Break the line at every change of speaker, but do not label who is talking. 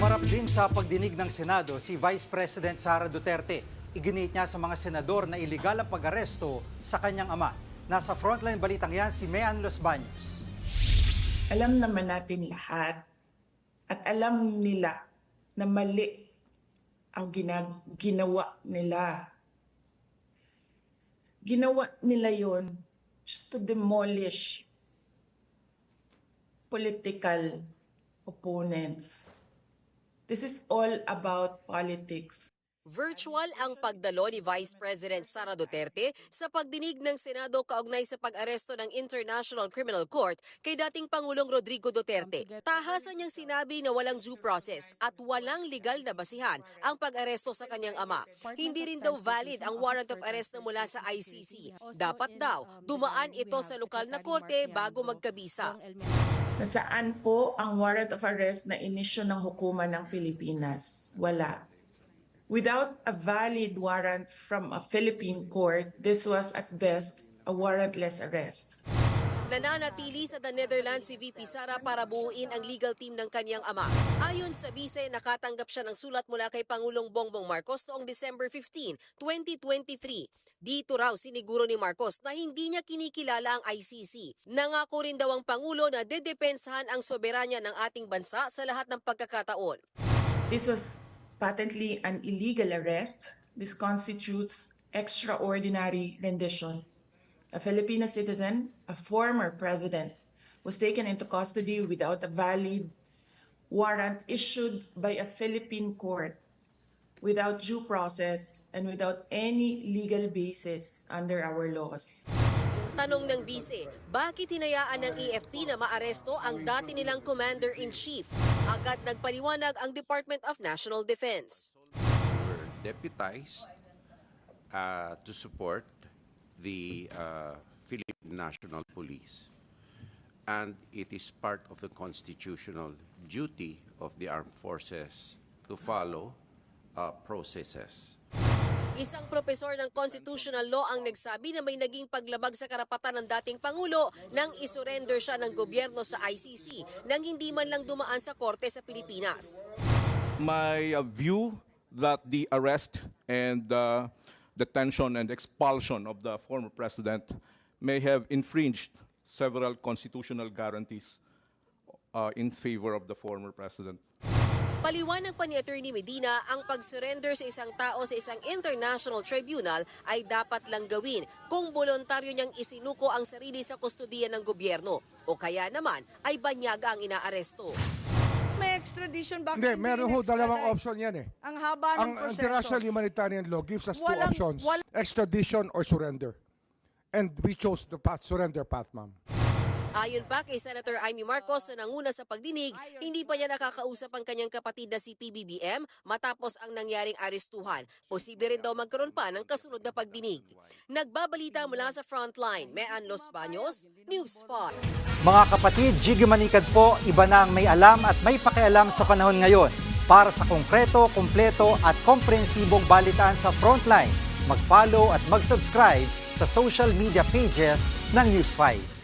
Humarap din sa pagdinig ng Senado si Vice President Sara Duterte. Iginit niya sa mga senador na iligal ang pag-aresto sa kanyang ama. Nasa frontline balitang yan si Mean Los Baños.
Alam naman natin lahat at alam nila na mali ang ginawa nila. Ginawa nila yon just to demolish political opponents. This is all about politics.
Virtual ang pagdalo ni Vice President Sara Duterte sa pagdinig ng Senado kaugnay sa pag-aresto ng International Criminal Court kay dating Pangulong Rodrigo Duterte. Tahasan niyang sinabi na walang due process at walang legal na basihan ang pag-aresto sa kanyang ama. Hindi rin daw valid ang warrant of arrest na mula sa ICC. Dapat daw dumaan ito sa lokal na korte bago magkabisa.
Nasaan po ang warrant of arrest na inisyu ng hukuman ng Pilipinas? Wala. Without a valid warrant from a Philippine court, this was at best a warrantless arrest.
Nananatili sa the Netherlands si VP Sara para buuin ang legal team ng kanyang ama. Ayon sa bise, nakatanggap siya ng sulat mula kay Pangulong Bongbong Marcos noong December 15, 2023. Dito raw siniguro ni Marcos na hindi niya kinikilala ang ICC. Nangako rin daw ang Pangulo na dedepensahan ang soberanya ng ating bansa sa lahat ng pagkakataon.
This was patently an illegal arrest. This constitutes extraordinary rendition. A Filipino citizen, a former president, was taken into custody without a valid warrant issued by a Philippine court, without due process and without any legal basis under our laws.
Tanong ng bise, bakit hinayaan ng AFP na maaresto ang dati nilang Commander-in-Chief? Agad nagpaliwanag ang Department of National Defense.
We're deputized to support the Philippine National Police. And it is part of the constitutional duty of the armed forces to follow processes.
Isang propesor ng constitutional law ang nagsabi na may naging paglabag sa karapatan ng dating Pangulo nang isurrender siya ng gobyerno sa ICC nang hindi man lang dumaan sa korte sa Pilipinas.
My view that the arrest and detention and expulsion of the former president may have infringed several constitutional guarantees in favor of the former president.
Paliwanag pa ni Attorney Medina, ang pag-surrender sa isang tao sa isang international tribunal ay dapat lang gawin kung voluntaryo niyang isinuko ang sarili sa kustodiya ng gobyerno o kaya naman ay banyaga ang inaaresto.
May extradition bakit
Hindi, meron ho dalawang option yan eh.
Ang haba ng
Ang
proseso.
international humanitarian law gives us two
Walang-
options. Extradition or surrender. And we chose the surrender path, ma'am.
Ayon pa kay Senator Amy Marcos na nanguna sa pagdinig, hindi pa niya nakakausap ang kanyang kapatid na si PBBM matapos ang nangyaring arestuhan. Posible rin daw magkaroon pa ng kasunod na pagdinig. Nagbabalita mula sa Frontline, Mean Los Baños, News 5.
Mga kapatid, Jiggy Manikad po, iba na ang may alam at may pakialam sa panahon ngayon. Para sa konkreto, kumpleto at komprehensibong balitaan sa Frontline, mag-follow at mag-subscribe sa social media pages ng News 5.